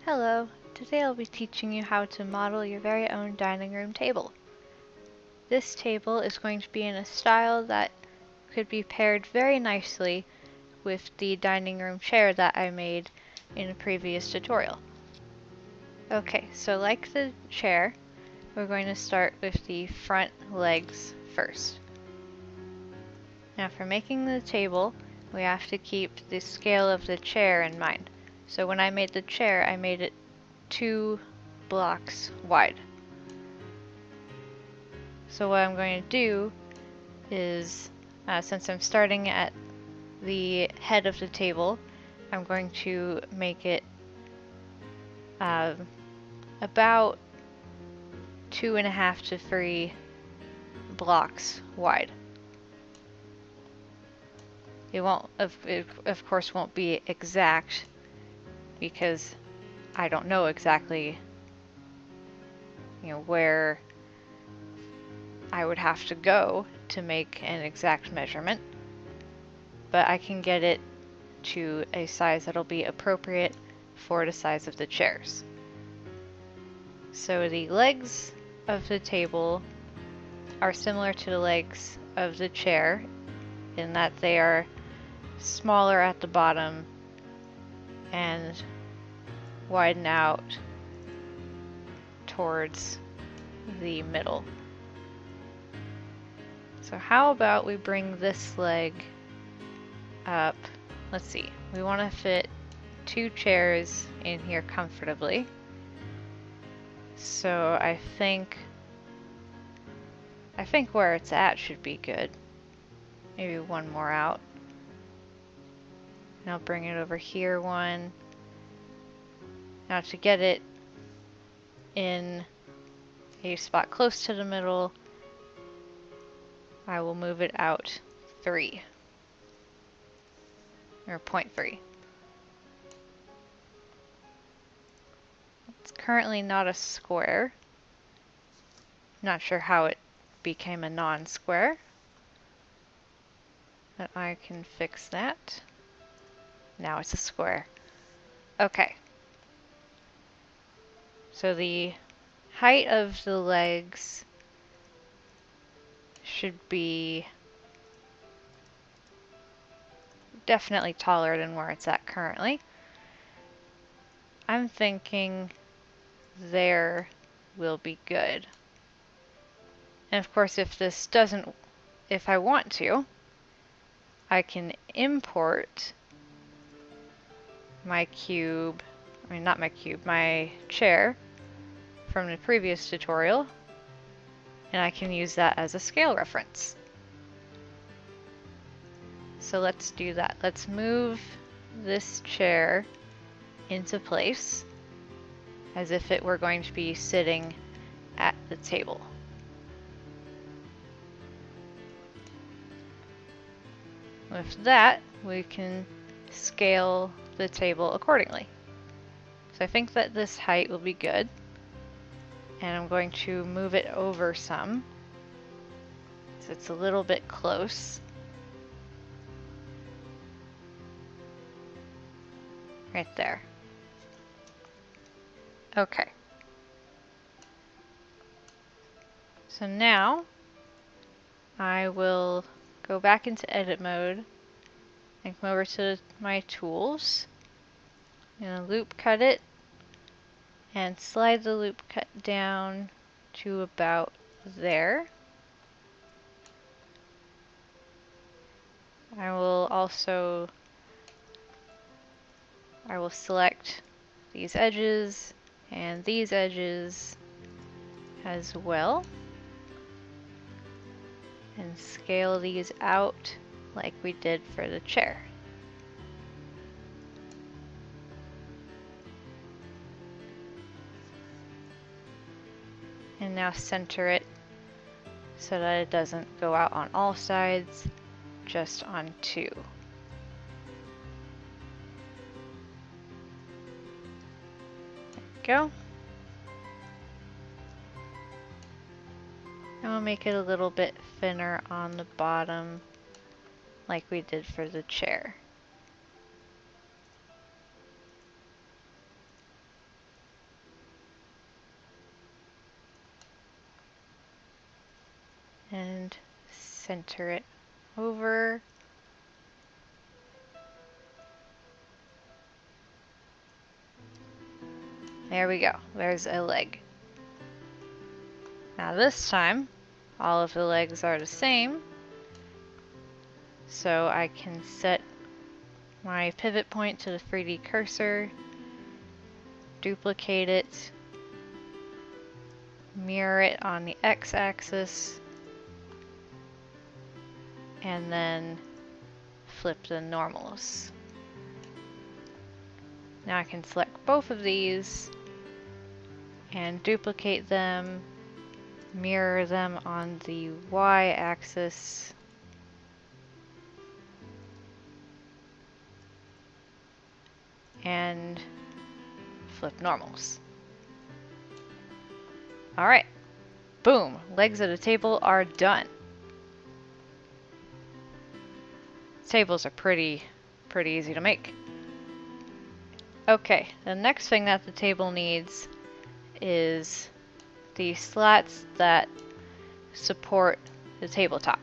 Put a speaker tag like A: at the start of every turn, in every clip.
A: Hello, today I'll be teaching you how to model your very own dining room table. This table is going to be in a style that could be paired very nicely with the dining room chair that I made in a previous tutorial. Okay, so like the chair, we're going to start with the front legs first. Now for making the table, we have to keep the scale of the chair in mind. So when I made the chair, I made it 2 blocks wide. So what I'm going to do is, since I'm starting at the head of the table, I'm going to make it about 2.5 to 3 blocks wide. It won't, of course, won't be exact because I don't know exactly, where I would have to go to make an exact measurement, but I can get it to a size that'll be appropriate for the size of the chairs. So the legs of the table are similar to the legs of the chair in that they are smaller at the bottom and widen out towards the middle. So how about we bring this leg up? Let's see, we want to fit 2 chairs in here comfortably. So I think where it's at should be good. Maybe one more out. And I'll bring it over here one. Now to get it in a spot close to the middle, I will move it out 3. Or 0.3. It's currently not a square. Not sure how it became a non-square, but I can fix that. Now it's a square. Okay. So the height of the legs should be definitely taller than where it's at currently. I'm thinking there will be good. And of course, if I want to, I can import my my chair from the previous tutorial, and I can use that as a scale reference. So let's do that. Let's move this chair into place as if it were going to be sitting at the table. With that, we can scale the table accordingly. So I think that this height will be good, and I'm going to move it over some, so it's a little bit close. Right there. Okay. So now I will go back into edit mode and come over to my tools. I'm going to loop cut it and slide the loop cut down to about there. I will select these edges and these edges as well and scale these out like we did for the chair. And now center it so that it doesn't go out on all sides, just on 2. There we go. And we'll make it a little bit thinner on the bottom like we did for the chair. and center it over. There we go. There's a leg. Now this time, all of the legs are the same, so I can set my pivot point to the 3D cursor, duplicate it, mirror it on the x-axis, and then flip the normals. Now I can select both of these and duplicate them, mirror them on the y-axis, and flip normals. Alright, boom, legs of the table are done. Tables are pretty easy to make. Okay, the next thing that the table needs is the slats that support the tabletop.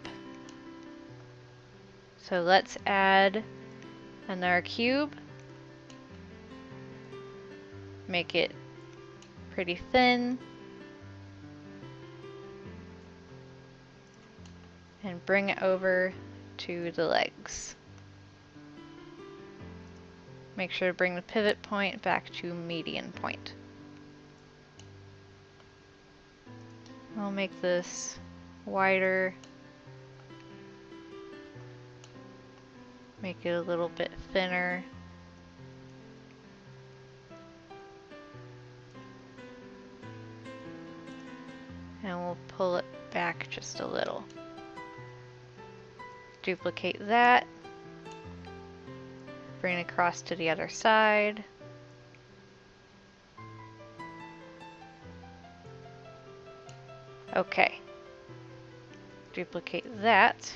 A: So let's add another cube, make it pretty thin, and bring it over to the legs. Make sure to bring the pivot point back to median point. I'll make this wider, make it a little bit thinner. And we'll pull it back just a little. Duplicate that. Bring it across to the other side. Okay. Duplicate that.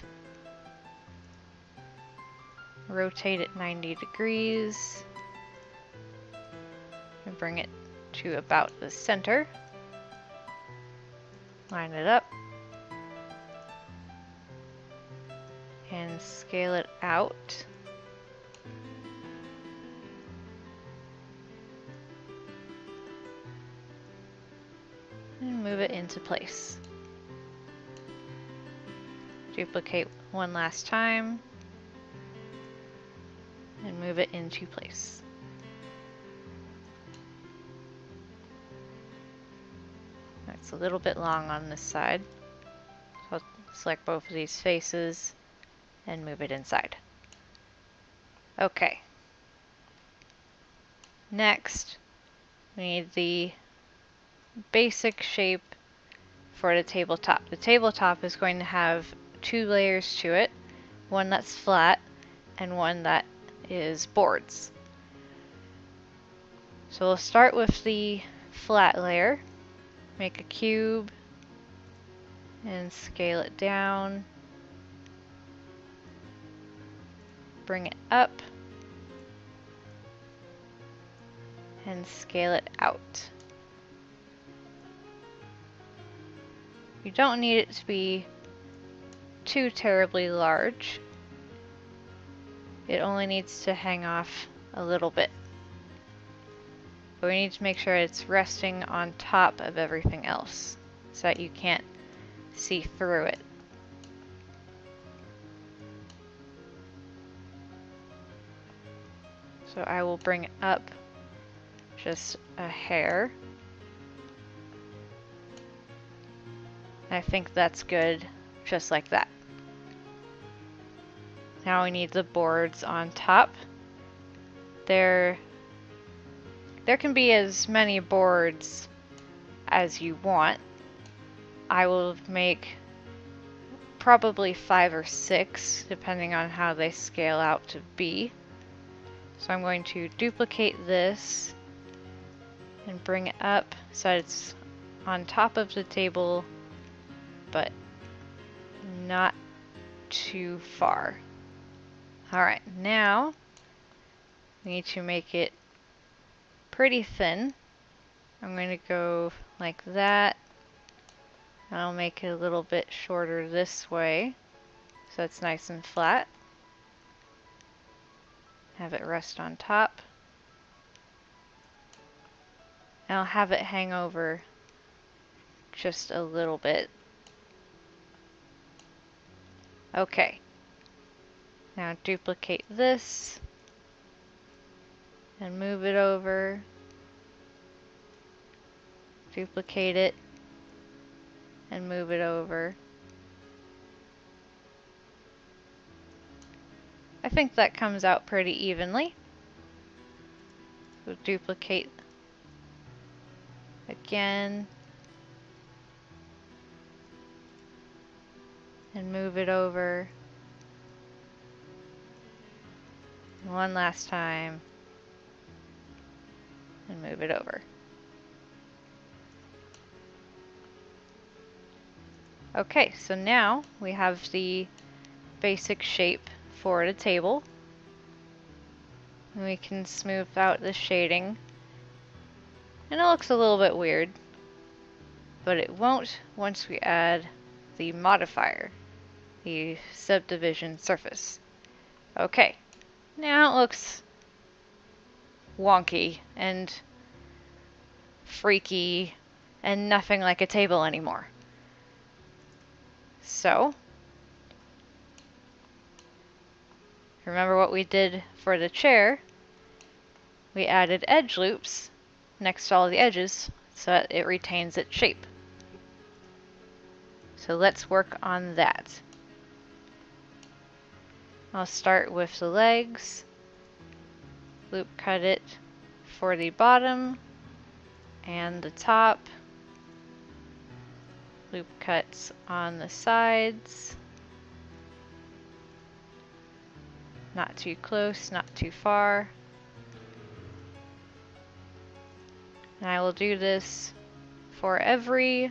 A: Rotate it 90 degrees. And bring it to about the center. Line it up. And scale it out. And move it into place. Duplicate one last time. And move it into place. It's a little bit long on this side. So I'll select both of these faces and move it inside. Okay. Next, we need the basic shape for the tabletop. The tabletop is going to have two layers to it, one that's flat and one that is boards. So we'll start with the flat layer, make a cube and scale it down, bring it up and scale it out. You don't need it to be too terribly large. It only needs to hang off a little bit. But we need to make sure it's resting on top of everything else so that you can't see through it. So I will bring it up just a hair. I think that's good, just like that. Now we need the boards on top. There can be as many boards as you want. I will make probably 5 or 6, depending on how they scale out to be. So I'm going to duplicate this and bring it up so it's on top of the table, but not too far. Alright, now we need to make it pretty thin. I'm going to go like that I'll make it a little bit shorter this way so it's nice and flat. Have it rest on top. And I'll have it hang over just a little bit. Okay. Now duplicate this and move it over. Duplicate it and move it over. I think that comes out pretty evenly. We'll duplicate again and move it over. One last time and move it over. Okay, so now we have the basic shape for the table. And we can smooth out the shading. And it looks a little bit weird, but it won't once we add the modifier, the Subdivision Surface. Okay, now it looks wonky and freaky and nothing like a table anymore. So, remember what we did for the chair? We added edge loops next to all the edges so that it retains its shape. So let's work on that. I'll start with the legs, loop cut it for the bottom and the top, loop cuts on the sides, not too close, not too far. And I will do this for every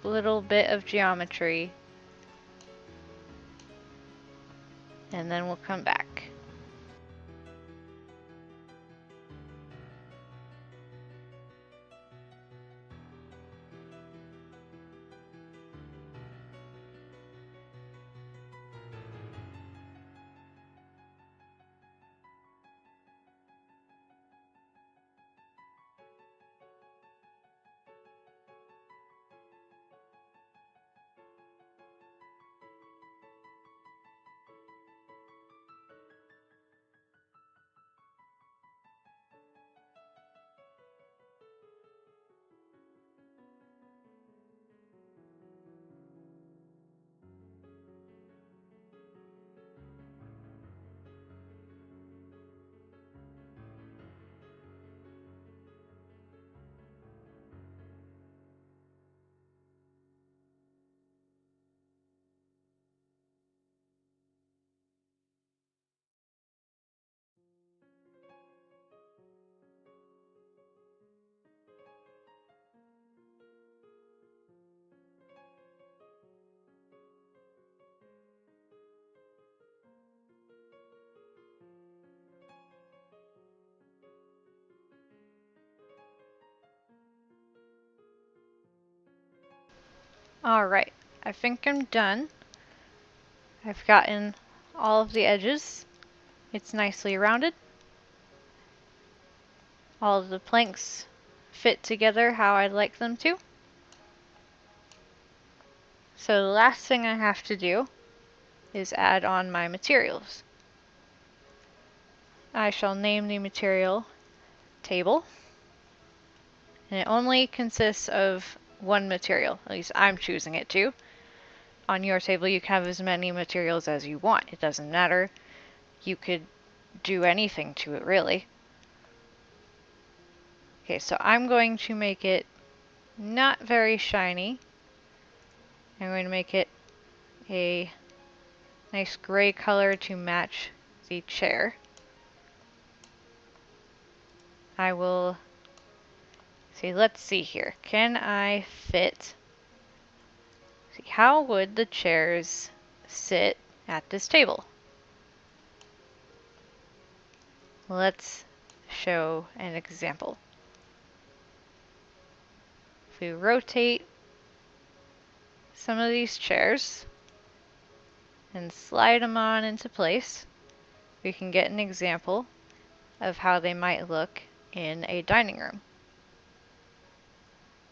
A: little bit of geometry, and then we'll come back. Alright, I think I'm done. I've gotten all of the edges. It's nicely rounded. All of the planks fit together how I'd like them to. So the last thing I have to do is add on my materials. I shall name the material table, and it only consists of one material, at least I'm choosing it to. On your table you can have as many materials as you want, it doesn't matter. You could do anything to it really. Okay, so I'm going to make it not very shiny. I'm going to make it a nice gray color to match the chair. I will see, let's see here. Can I fit? See, how would the chairs sit at this table? Let's show an example. If we rotate some of these chairs and slide them on into place, we can get an example of how they might look in a dining room,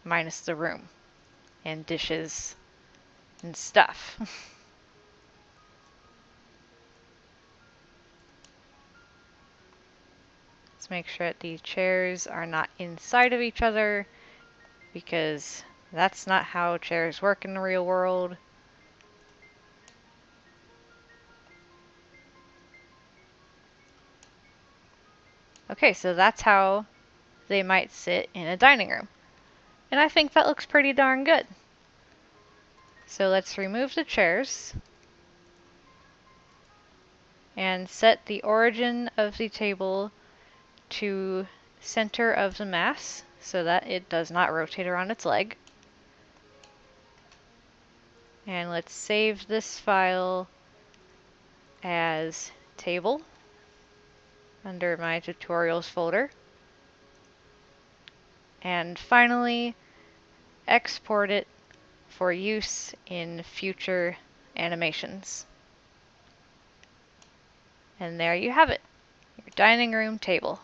A: minus the room and dishes and stuff. Let's make sure that these chairs are not inside of each other, because that's not how chairs work in the real world. Okay, so that's how they might sit in a dining room. And I think that looks pretty darn good. So let's remove the chairs and set the origin of the table to center of the mass so that it does not rotate around its leg. And let's save this file as table under my tutorials folder. And finally, export it for use in future animations. And there you have it, your dining room table.